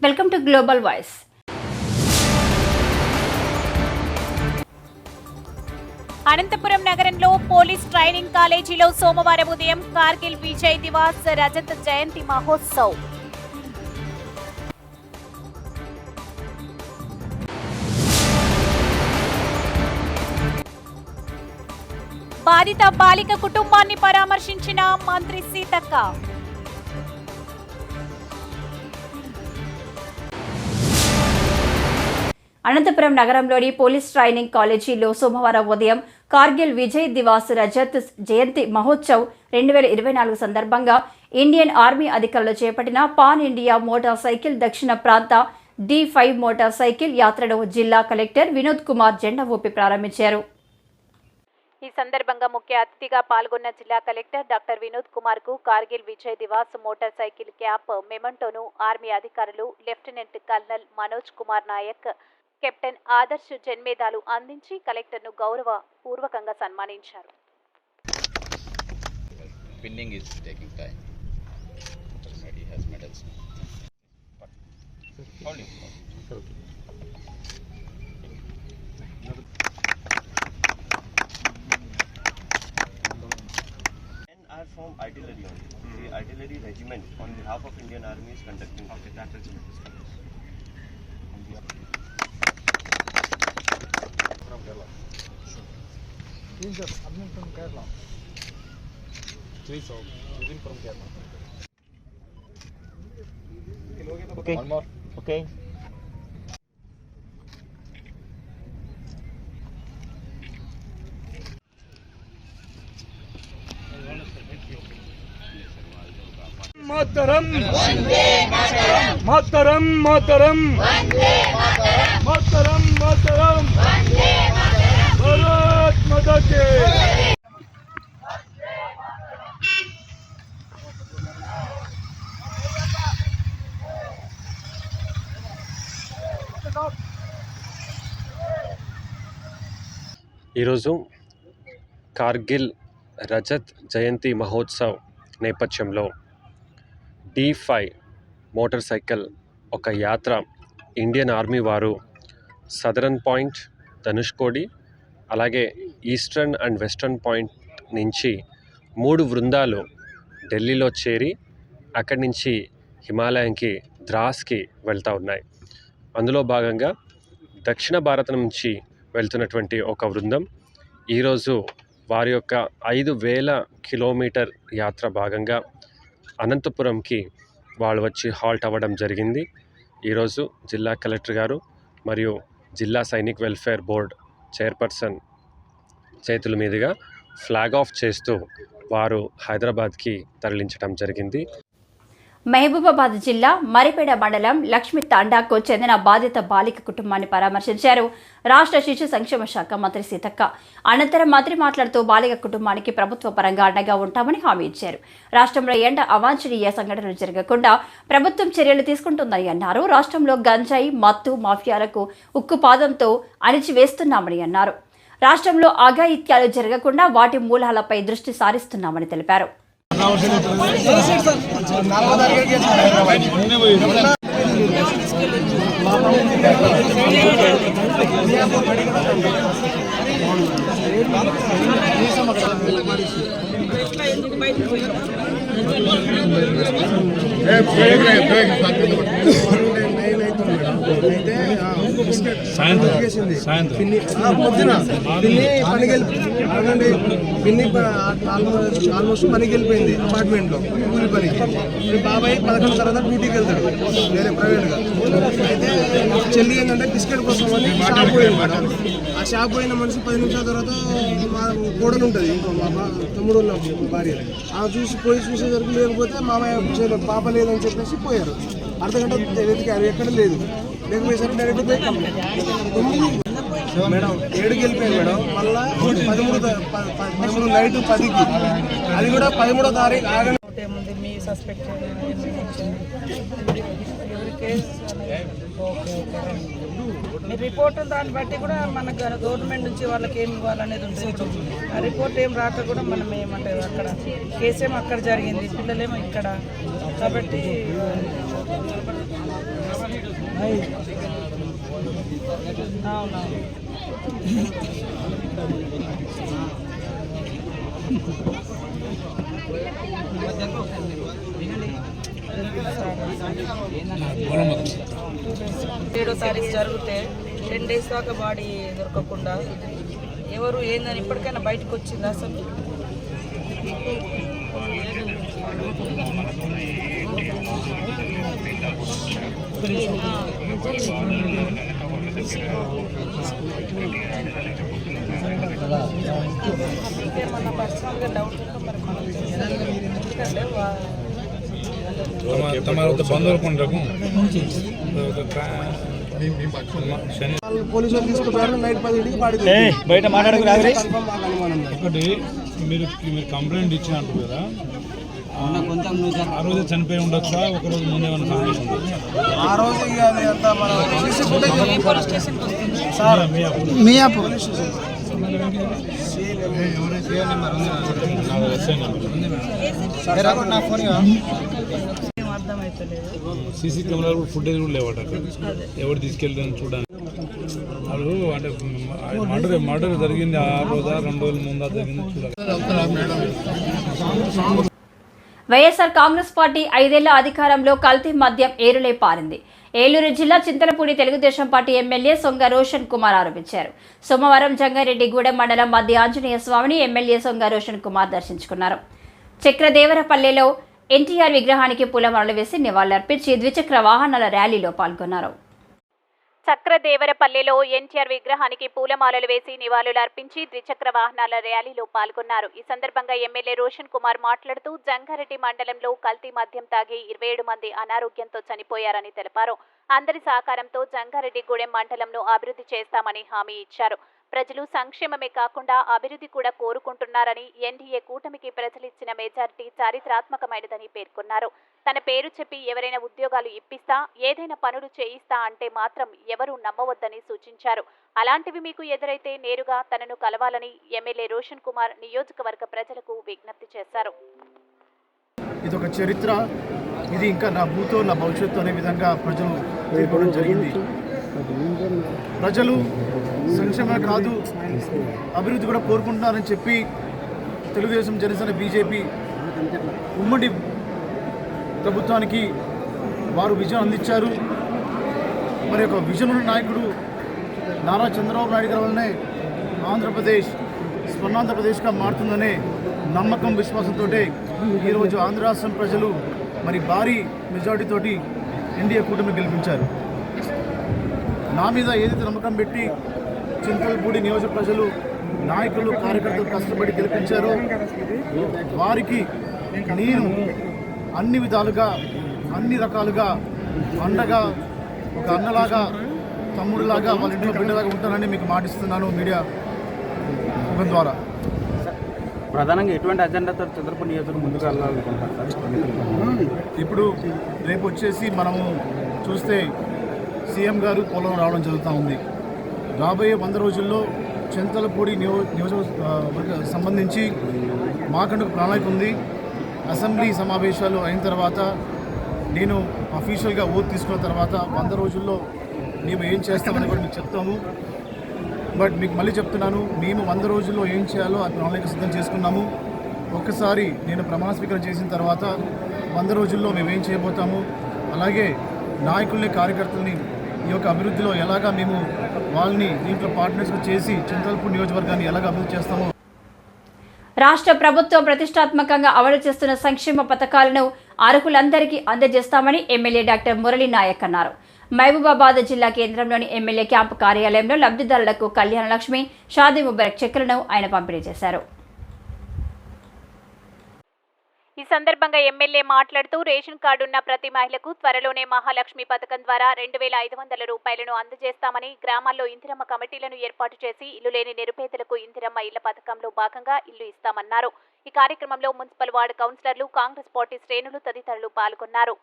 Welcome to Global Voice. Anantapur నగరంలో police training కాలేజీలో సోమవారం ఉదయం కార్గిల్ విజయ్ దివాస్ రజత్ జయంతి మహోత్సవ్. బాధిత బాలిక కుటుంబాన్ని పరామర్శించిన మంత్రి సీతక్క. అనంతపురం నగరంలోని పోలీస్ ట్రైనింగ్ కాలేజీలో సోమవారం ఉదయం కార్గిల్ విజయ్ దివాస్ రజత్ జయంతి మహోత్సవ్ 2024 సందర్భంగా ఇండియన్ ఆర్మీ అధికారులు చేపట్టిన పాన్ ఇండియా మోటార్ సైకిల్ దక్షిణ ప్రాంత D5 మోటార్ సైకిల్ యాత్రను జిల్లా కలెక్టర్ వినోద్ కుమార్ జెండా ఊపి ప్రారంభించారు. ఈ సందర్భంగా ముఖ్య అతిథిగా పాల్గొన్న జిల్లా కలెక్టర్ డాక్టర్ వినోద్ కుమార్ కు Kargil Vijay Diwas motor cycle cap మెమంటోను ఆర్మీ అధికారులు lieutenant colonel Manoj Kumar Nayak, captain Adarsh జన్మేదాలు అందించి కలెక్టర్ను గౌరవ పూర్వకంగా సన్మానించారు. From artillery only. The artillery regiment on behalf of Indian Army is conducting. Okay, that regiment is conducting. From Kerala. Sure. Yes, sir. I'm from Kerala. Three so within from Kerala. Okay. One more. Okay. मातरम वंदे मातरम मातरम मातरम वंदे मातरम मातरम मातरम वंदे मातरम भारत माता की ఈరోజు కార్గిల్ రజత్ జయంతి మహోత్సవ్ నేపథ్యంలో D5 motor cycle ఒక యాత్ర Indian army వారు southern point, Dhanushkodi, అలాగే eastern and western point నుంచి 3 బృందాలు ఢిల్లీలో చేరి అక్కడి నుంచి హిమాలయంకి ద్రాస్కి వెళ్తూ ఉన్నాయి. అందులో భాగంగా దక్షిణ భారతం నుంచి వెళ్తున్నటువంటి ఒక బృందం ఈరోజు వారి యొక్క 5,000 కిలోమీటర్ యాత్ర భాగంగా అనంతపురంకి వాళ్ళు వచ్చి హాల్ట్ అవ్వడం జరిగింది. ఈరోజు జిల్లా కలెక్టర్ గారు మరియు జిల్లా సైనిక్ వెల్ఫేర్ బోర్డ్ చైర్పర్సన్ చేతుల మీదుగా ఫ్లాగ్ ఆఫ్ చేస్తూ వారు హైదరాబాద్కి తరలించడం జరిగింది. మహబూబాబాద్ జిల్లా మరిపేడ మండలం లక్ష్మీ తాండాకు చెందిన బాధిత బాలిక కుటుంబాన్ని పరామర్శించారు రాష్ట్ర శిశు సంక్షేమ శాఖ మంత్రి సీతక్క. అనంతరం మంత్రి మాట్లాడుతూ బాలిక కుటుంబానికి ప్రభుత్వ పరంగా అండగా ఉంటామని హామీ ఇచ్చారు. రాష్ట్రంలో ఎండ అవాంఛనీయ సంఘటనలు జరగకుండా ప్రభుత్వం చర్యలు తీసుకుంటుందని అన్నారు. రాష్ట్రంలో గంజాయి, మత్తు మాఫియాలకు ఉక్కుపాదంతో అణిచివేస్తున్నామని అన్నారు. రాష్ట్రంలో అఘాయిత్యాలు జరగకుండా వాటి మూలాలపై దృష్టి సారిస్తున్నామని తెలిపారు. ఆల్మోస్ట్ పనికి వెళ్ళిపోయింది అపార్ట్మెంట్ లో కూలి పనికి. బాబాయ్ 11 తర్వాత డ్యూటీకి వెళ్తాడు వేరే ప్రైవేట్ గా. అయితే చెల్లి ఏంటంటే బిస్కెట్ కోసం అని షాప్ పోయింది మేడం. ఆ షాప్ పోయిన మనిషి 10 నిమిషాల తర్వాత మా కోడలు ఉంటుంది ఇంకో మా తమ్ముడు భార్య, ఆమె చూసేసరికి లేకపోతే మామయ్య పాప లేదని చెప్పేసి పోయారు. అర్ధగంట వెతికారు, ఎక్కడ లేదు. లేకపోయేసరికి డైరెక్ట్ పోయి మేడం 7కి వెళ్ళిపోయింది మేడం. మళ్ళా 13 నైట్ 10కి, అది కూడా 13వ తారీఖు ఆగండి. మీ సస్పెక్ట్ ఎవరి కేసు మీ రిపోర్ట్ దాన్ని బట్టి కూడా మనకు గవర్నమెంట్ నుంచి వాళ్ళకి ఏమి ఇవ్వాలనేది ఉంటుంది. ఆ రిపోర్ట్ ఏం రాక కూడా మనం ఏమంటే అక్కడ కేసేమో అక్కడ జరిగింది, పిల్లలేమో ఇక్కడ. కాబట్టి అవునవును. ఏడో తారీఖు జరిగితే 10 days దాకా బాడీ దొరకకుండా ఎవరు ఏందని ఇప్పటికైనా బయటకు వచ్చిందా అసలు? ఇంకేమన్నా పర్సనల్గా డౌట్ ఉంటే మరి మనం ఎందుకంటే పోలీసు వాళ్ళు తీసుకుపోయారు. నైట్ 10ంటికి బాడీ బయట మాట్లాడుకుని అనుమానం. ఒకటి మీరు కంప్లైంట్ ఇచ్చినట్టు కదా, ఆ రోజు చనిపోయి ఉండొచ్చా, ఒక రోజు ముందే ఏమైనా సందేశం ఉండొచ్చా? ఆ రోజు ఇక అది అంతా మన సీసీ ఫుటేజ్ పోలీస్ స్టేషన్కి వస్తుంది సార్ మియాపూర్. పోలీస్ స్టేషన్ అర్థమవుతలేదు. సీసీ కెమెరా కూడా ఫుటేజ్ కూడా లేవట, ఎవరు తీసుకెళ్ళారని చూడడానికి. వాళ్ళు అంటే మర్డర్ జరిగింది ఆ రోజా 2 రోజుల ముందా జరిగింది చూడాలి. వైఎస్ఆర్ కాంగ్రెస్ పార్టీ 5 ఏళ్ల అధికారంలో కల్తీ మద్యం ఏరులై పారింది. ఏలూరు జిల్లా చింతలపూడి తెలుగుదేశం పార్టీ ఎమ్మెల్యే సొంగ రోషన్ కుమార్ ఆరోపించారు. సోమవారం జంగారెడ్డిగూడెం మండలం మధ్య ఆంజనేయ స్వామిని ఎమ్మెల్యే సొంగ రోషన్ కుమార్ దర్శించుకున్నారు. చక్రదేవరపల్లెలో ఎన్టీఆర్ విగ్రహానికి పూలమాలలు వేసి నివాళులర్పించి ద్విచక్ర వాహనాల ర్యాలీలో పాల్గొన్నారు. చక్రదేవరపల్లెలో ఎన్టీఆర్ విగ్రహానికి పూలమాలలు వేసి నివాళులర్పించి ద్విచక్ర వాహనాల ర్యాలీలో పాల్గొన్నారు. ఈ సందర్భంగా ఎమ్మెల్యే రోషన్ కుమార్ మాట్లాడుతూ జంగారెడ్డి మండలంలో కల్తీ మద్యం తాగి 27 మంది అనారోగ్యంతో చనిపోయారని తెలిపారు. అందరి సహకారంతో జంగారెడ్డిగూడెం మండలంను అభివృద్ధి చేస్తామని హామీ ఇచ్చారు. ప్రజలు సంక్షేమమే కాకుండా అభివృద్ధి కూడా కోరుకుంటున్నారని, ఎన్డీఏ కూటమికి ప్రజలిచ్చిన మెజారిటీ చారిత్రాత్మకమైనదని పేర్కొన్నారు. తన పేరు చెప్పి ఎవరైనా ఉద్యోగాలు ఇప్పిస్తా, ఏదైనా పనులు చేయిస్తా అంటే మాత్రం ఎవరూ నమ్మవద్దని సూచించారు. అలాంటివి మీకు ఎదురైతే నేరుగా తనను కలవాలని ఎమ్మెల్యే రోషన్ కుమార్ నియోజకవర్గ ప్రజలకు విజ్ఞప్తి చేశారు. ఇది ఒక చరిత్ర, ఇది ఇంకా నా భూతో నా భవిష్యత్తు అనే విధంగా ప్రజలు తీర్పడం జరిగింది. ప్రజలు సంక్షేమం కాదు అభివృద్ధి కూడా కోరుకుంటున్నారని చెప్పి తెలుగుదేశం, జనసేన, బీజేపీ ఉమ్మడి ప్రభుత్వానికి వారు విజయం అందించారు. మరి ఒక విజన్ ఉన్న నాయకుడు నారా చంద్రబాబు నాయుడు గారి వల్లనే ఆంధ్రప్రదేశ్ స్వర్ణాంధ్రప్రదేశ్గా మారుతుందనే నమ్మకం, విశ్వాసంతో ఈరోజు ఆంధ్ర రాష్ట్రం ప్రజలు మరి భారీ మెజారిటీతోటి ఎన్డీఏ కూటమి గెలిపించారు. నా మీద ఏదైతే నమ్మకం పెట్టి చింతలపూడి నియోజక ప్రజలు, నాయకులు, కార్యకర్తలు కష్టపడి గెలిపించారో వారికి నేను అన్ని విధాలుగా, అన్ని రకాలుగా అండగా, ఒక అన్నలాగా, తమ్ముడిలాగా, వాళ్ళ ఇంట్లో బిడ్డలాగా ఉంటానని మీకు మాటిస్తున్నాను మీడియా ముఖం ద్వారా. ప్రధానంగా ఎటువంటి అజెండాతో చంద్రపూడి నియోజకవర్గం ముందుకు వెళ్ళాలనుకుంటున్నారు? ఇప్పుడు రేపు వచ్చేసి మనము చూస్తే సీఎం గారు పోలవరం రావడం జరుగుతూ ఉంది. రాబోయే 100 రోజుల్లో చింతలపూడి నియోజకవర్గ సంబంధించి మాకంటూ ప్రణాళిక ఉంది. అసెంబ్లీ సమావేశాలు అయిన తర్వాత, నేను అఫీషియల్గా ఓట్ తీసుకున్న తర్వాత 100 రోజుల్లో మేము ఏం చేస్తామని కూడా మీకు చెప్తాము. బట్ మీకు మళ్ళీ చెప్తున్నాను, మేము 100 రోజుల్లో ఏం చేయాలో ఆ ప్రణాళిక సిద్ధం చేసుకున్నాము. ఒక్కసారి నేను ప్రమాణ స్వీకారం చేసిన తర్వాత 100 రోజుల్లో మేము ఏం చేయబోతాము, అలాగే నాయకుల్ని, కార్యకర్తల్ని ఈ యొక్క అభివృద్ధిలో ఎలాగా మేము వాళ్ళని దీంట్లో పార్ట్నర్స్గా చేసి చింతలపూడి నియోజకవర్గాన్ని ఎలాగ అభివృద్ధి చేస్తామో. రాష్ట్ర ప్రభుత్వం ప్రతిష్టాత్మకంగా అమలు చేస్తున్న సంక్షేమ పథకాలను అర్హులందరికీ అందజేస్తామని ఎమ్మెల్యే డాక్టర్ మురళీ నాయక్ అన్నారు. మహబూబాబాద్ జిల్లా కేంద్రంలోని ఎమ్మెల్యే క్యాంపు కార్యాలయంలో లబ్ధిదారులకు కళ్యాణ లక్ష్మి, షాదీ ముబారక్ చెక్కులను ఆయన పంపిణీ చేశారు. ఈ సందర్భంగా ఎమ్మెల్యే మాట్లాడుతూ రేషన్ కార్డు ఉన్న ప్రతి మహిళకు త్వరలోనే మహాలక్ష్మి పథకం ద్వారా 2500 రూపాయలను అందజేస్తామని, గ్రామాల్లో ఇందిరమ్మ కమిటీలను ఏర్పాటు చేసి ఇల్లు లేని నిరుపేదలకు ఇందిరమ్మ ఇళ్ల పథకంలో భాగంగా ఇల్లు ఇస్తామన్నారు. ఈ కార్యక్రమంలో మున్సిపల్ వార్డు కౌన్సిలర్లు, కాంగ్రెస్ పార్టీ శ్రేణులు తదితరులు పాల్గొన్నారు.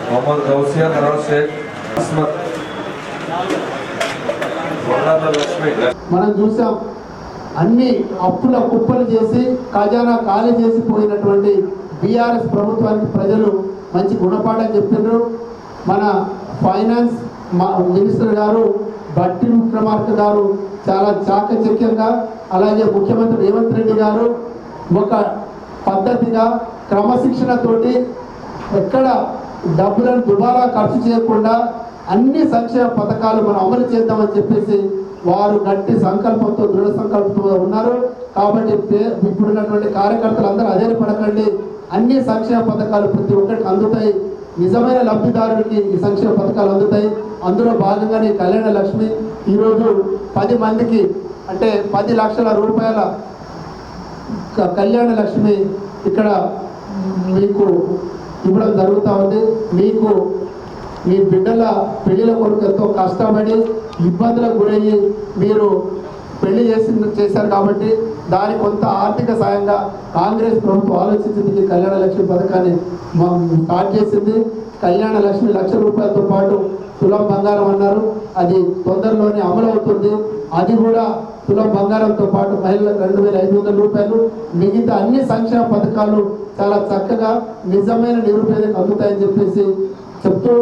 मोहम्मद गौसिया नवाज शेख अस्मत लक्ष्मी మనం చూసాం అన్ని అప్పుల కుప్పలు చేసి ఖజానా ఖాళీ చేసి పోయినటువంటి బీఆర్ఎస్ ప్రభుత్వానికి ప్రజలు మంచి గుణపాఠం చెప్పినారు. మన ఫైనాన్స్ మినిస్టర్ గారు బట్టి విక్రమార్క గారు చాలా చాకచక్యంగా, అలాగే ముఖ్యమంత్రి రేవంత్ రెడ్డి గారు ఒక పద్ధతిగా క్రమశిక్షణతోటి ఎక్కడ డబ్బులను దుబారా ఖర్చు చేయకుండా అన్ని సంక్షేమ పథకాలు మనం అమలు చేద్దామని చెప్పేసి వారు గట్టి సంకల్పంతో దృఢ సంకల్పంతో ఉన్నారు. కాబట్టి ఇప్పుడున్నటువంటి కార్యకర్తలు అందరూ అధైర్యపడకండి, అన్ని సంక్షేమ పథకాలు ప్రతి ఒక్కరికి అందుతాయి. నిజమైన లబ్ధిదారుడికి ఈ సంక్షేమ పథకాలు అందుతాయి. అందులో భాగంగానే కళ్యాణ లక్ష్మి ఈరోజు 10 మందికి అంటే 10 లక్షల రూపాయల కళ్యాణ లక్ష్మి ఇక్కడ మీకు ఇవ్వడం జరుగుతూ ఉంది. మీకు మీ బిడ్డల పెళ్లిల కొరకు ఎంతో కష్టపడి ఇబ్బందులకు గురయ్యి మీరు పెళ్లి చేశారు కాబట్టి దానికి కొంత ఆర్థిక సాయంగా కాంగ్రెస్ ప్రభుత్వం ఆలోచించింది. కళ్యాణ లక్ష్మి పథకాన్ని స్టార్ట్ చేసింది. కళ్యాణ లక్ష్మి ₹1,00,000 పాటు తులం బంగారం అన్నారు, అది తొందరలోనే అమలు అవుతుంది. అది కూడా తులం బంగారంతో పాటు మహిళలకు ₹2,500, మిగతా అన్ని సంక్షేమ పథకాలు చాలా చక్కగా నిజమైన నిరుపేదకు అందుతాయని చెప్పేసి చెప్తూ